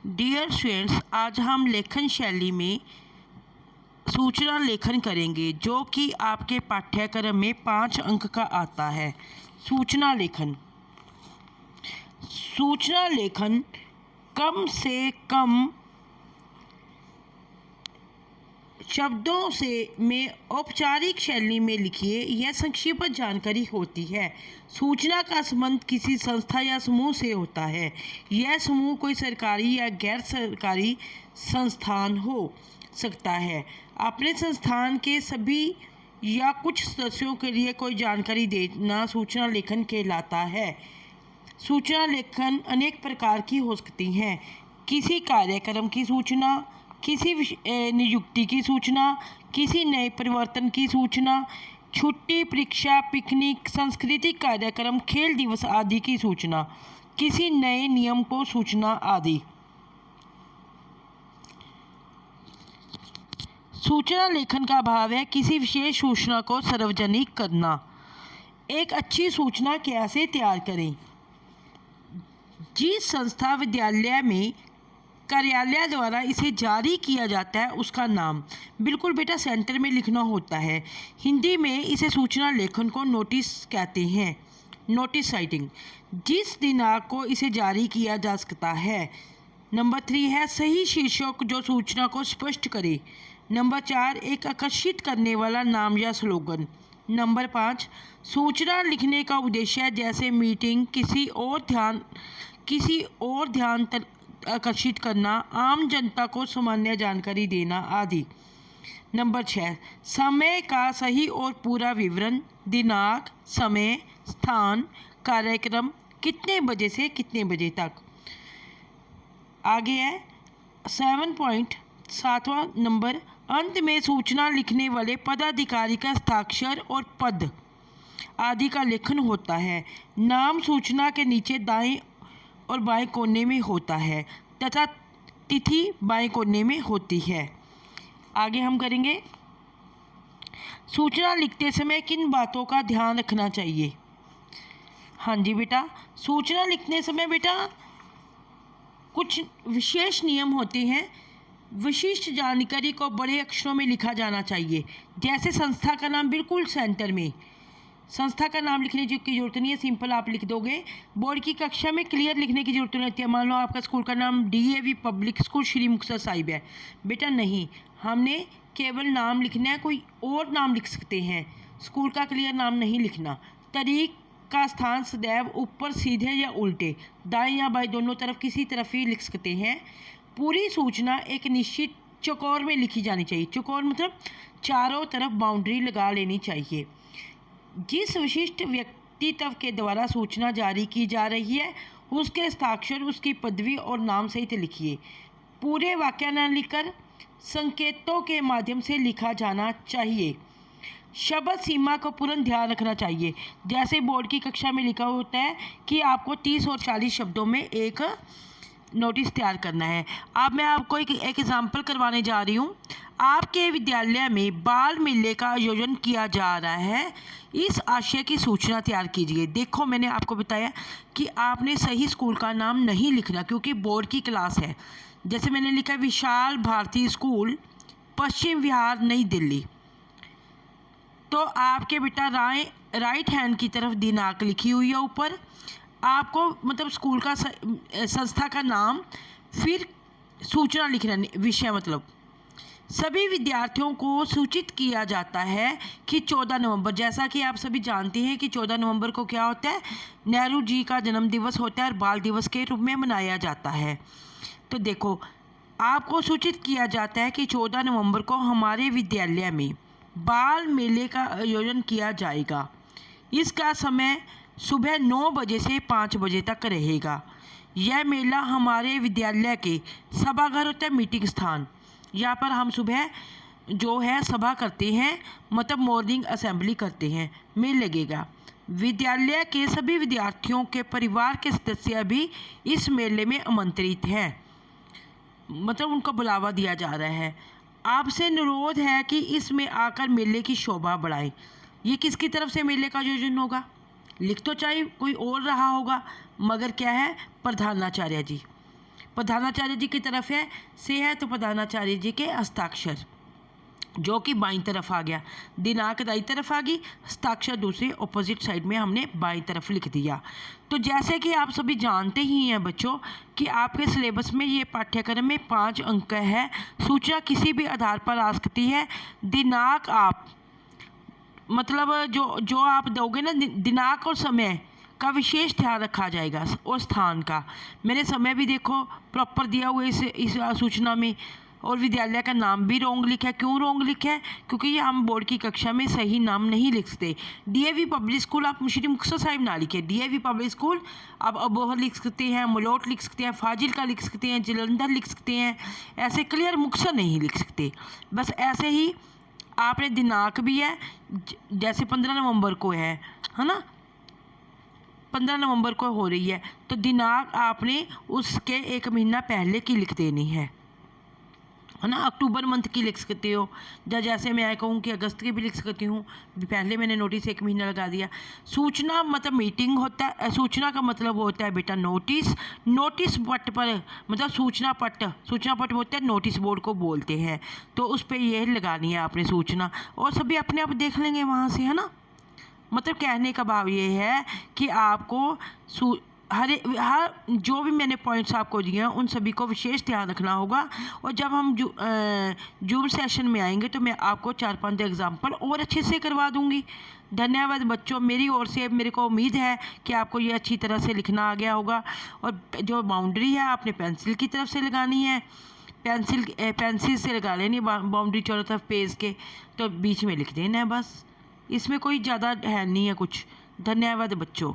Dear students, आज हम लेखन शैली में सूचना लेखन करेंगे जो कि आपके पाठ्यक्रम में 5 अंक का आता है। सूचना लेखन कम से कम शब्दों से में औपचारिक शैली में लिखिए। यह संक्षिप्त जानकारी होती है। सूचना का संबंध किसी संस्था या समूह से होता है। यह समूह कोई सरकारी या गैर सरकारी संस्थान हो सकता है। अपने संस्थान के सभी या कुछ सदस्यों के लिए कोई जानकारी देना सूचना लेखन कहलाता है। सूचना लेखन अनेक प्रकार की हो सकती हैं। किसी कार्यक्रम की सूचना, किसी नियुक्ति की सूचना, किसी नए परिवर्तन की सूचना, छुट्टी, परीक्षा, पिकनिक, सांस्कृतिक कार्यक्रम, खेल दिवस आदि की सूचना, किसी नए नियम को सूचना आदि। सूचना लेखन का भाव है किसी विशेष सूचना को सार्वजनिक करना। एक अच्छी सूचना कैसे तैयार करें? जिस संस्था, विद्यालय में कार्यालय द्वारा इसे जारी किया जाता है उसका नाम बिल्कुल बेटा सेंटर में लिखना होता है। हिंदी में इसे सूचना लेखन को नोटिस कहते हैं, नोटिस राइटिंग। जिस दिनांक को इसे जारी किया जा सकता है। नंबर 3 है सही शीर्षक जो सूचना को स्पष्ट करे। नंबर 4 एक आकर्षित करने वाला नाम या स्लोगन। नंबर 5 सूचना लिखने का उद्देश्य जैसे मीटिंग, किसी और ध्यान आकर्षित करना, आम जनता को सामान्य जानकारी देना आदि। नंबर 6 समय का सही और पूरा विवरण, दिनांक, समय, स्थान, कार्यक्रम, कितने बजे से कितने बजे तक। आगे है 7वां नंबर, अंत में सूचना लिखने वाले पदाधिकारी का हस्ताक्षर और पद आदि का लेखन होता है। नाम सूचना के नीचे दाएं और बाएं कोने में होता है तथा तिथि बाएं कोने में होती है। आगे हम करेंगे सूचना लिखते समय किन बातों का ध्यान रखना चाहिए। हाँ जी बेटा, सूचना लिखने समय बेटा कुछ विशेष नियम होते हैं। विशिष्ट जानकारी को बड़े अक्षरों में लिखा जाना चाहिए। जैसे संस्था का नाम बिल्कुल सेंटर में, संस्था का नाम लिखने की जरूरत नहीं है, सिंपल आप लिख दोगे। बोर्ड की कक्षा में क्लियर लिखने की जरूरत नहीं होती है। मान लो आपका स्कूल का नाम DAV public school Shri Muktsar Sahib है, बेटा नहीं, हमने केवल नाम लिखना है, कोई और नाम लिख सकते हैं, स्कूल का क्लियर नाम नहीं लिखना। तारीख का स्थान सदैव ऊपर सीधे या उल्टे, दाएं या बाएं दोनों तरफ किसी तरफ ही लिख सकते हैं। पूरी सूचना एक निश्चित चौकोर में लिखी जानी चाहिए। चौकोर मतलब चारों तरफ बाउंड्री लगा लेनी चाहिए। जिस विशिष्ट व्यक्तित्व के द्वारा सूचना जारी की जा रही है उसके हस्ताक्षर, उसकी पदवी और नाम सहित लिखिए। पूरे वाक्य न लिखकर संकेतों के माध्यम से लिखा जाना चाहिए। शब्द सीमा को पूर्ण ध्यान रखना चाहिए। जैसे बोर्ड की कक्षा में लिखा होता है कि आपको 30 और 40 शब्दों में एक नोटिस तैयार करना है। अब मैं आपको एक एग्जाम्पल करवाने जा रही हूँ। आपके विद्यालय में बाल मेले का आयोजन किया जा रहा है, इस आशय की सूचना तैयार कीजिए। देखो मैंने आपको बताया कि आपने सही स्कूल का नाम नहीं लिखना क्योंकि बोर्ड की क्लास है। जैसे मैंने लिखा विशाल भारती स्कूल, पश्चिम विहार, नई दिल्ली, तो आपके बेटा राइट हैंड की तरफ दिनांक लिखी हुई है ऊपर, आपको मतलब स्कूल का संस्था का नाम, फिर सूचना लिखना, विषय मतलब सभी विद्यार्थियों को सूचित किया जाता है कि 14 नवंबर, जैसा कि आप सभी जानते हैं कि 14 नवंबर को क्या होता है, नेहरू जी का जन्म दिवस होता है और बाल दिवस के रूप में मनाया जाता है। तो देखो आपको सूचित किया जाता है कि 14 नवंबर को हमारे विद्यालय में बाल मेले का आयोजन किया जाएगा। इसका समय सुबह 9 बजे से 5 बजे तक रहेगा। यह मेला हमारे विद्यालय के सभागार होता है, मीटिंग स्थान, यहाँ पर हम सुबह जो है सभा करते हैं, मतलब मॉर्निंग असेंबली करते हैं, में लगेगा। विद्यालय के सभी विद्यार्थियों के परिवार के सदस्य भी इस मेले में आमंत्रित हैं, मतलब उनको बुलावा दिया जा रहा है। आपसे अनुरोध है कि इसमें आकर मेले की शोभा बढ़ाएं। ये किसकी तरफ से मेले का आयोजन होगा? लिख तो चाहे कोई और रहा होगा, मगर क्या है, प्रधानाचार्य जी। प्रधानाचार्य जी की तरफ है से है तो प्रधानाचार्य जी के हस्ताक्षर जो कि बाईं तरफ आ गया, दिनांक दाईं तरफ आ गई, हस्ताक्षर दूसरी ऑपोजिट साइड में हमने बाईं तरफ लिख दिया। तो जैसे कि आप सभी जानते ही हैं बच्चों कि आपके सिलेबस में ये पाठ्यक्रम में 5 अंक है। सूचना किसी भी आधार पर आ सकती है। दिनांक आप मतलब जो आप दोगे ना, दिनांक और समय का विशेष ध्यान रखा जाएगा और स्थान का। मैंने समय भी देखो प्रॉपर दिया हुआ इस सूचना में, और विद्यालय का नाम भी रोंग लिखा है। क्यों रोंग लिखा है? क्योंकि ये हम बोर्ड की कक्षा में सही नाम नहीं लिख सकते। डीएवी पब्लिक स्कूल आप श्री मुक्तसर साहिब ना लिखे, डीएवी पब्लिक स्कूल आप अबोहर लिख सकते हैं, मलोट लिख सकते हैं, फाजिलका लिख सकते हैं, जलंधर लिख सकते हैं। ऐसे क्लियर मुक्तसर नहीं लिख सकते। बस ऐसे ही आपने दिनांक भी है, जैसे 15 नवंबर को है ना, 15 नवंबर को हो रही है, तो दिनांक आपने उसके 1 महीना पहले की लिख देनी है ना। अक्टूबर मंथ की लिख सकते हो, जैसे मैं कहूँ कि अगस्त की भी लिख सकती हूँ। पहले मैंने नोटिस 1 महीना लगा दिया। सूचना मतलब मीटिंग होता है, सूचना का मतलब होता है बेटा नोटिस। नोटिस पट पर मतलब सूचना पट होता है, नोटिस बोर्ड को बोलते हैं। तो उस पर यह लगानी है आपने सूचना, और सभी अपने आप देख लेंगे वहाँ से, है ना। मतलब कहने का भाव ये है कि आपको हर जो भी मैंने पॉइंट्स आपको दिए हैं उन सभी को विशेष ध्यान रखना होगा। और जब हम जूम सेशन में आएंगे तो मैं आपको 4-5 एग्जाम्पल और अच्छे से करवा दूंगी। धन्यवाद बच्चों। मेरी ओर से मेरे को उम्मीद है कि आपको ये अच्छी तरह से लिखना आ गया होगा। और जो बाउंड्री है आपने पेंसिल की तरफ से लगानी है, पेंसिल से लगा लेनी बाउंड्री चारों तरफ पेज के, तो बीच में लिख देना है बस। इसमें कोई ज़्यादा है नहीं है कुछ। धन्यवाद बच्चों।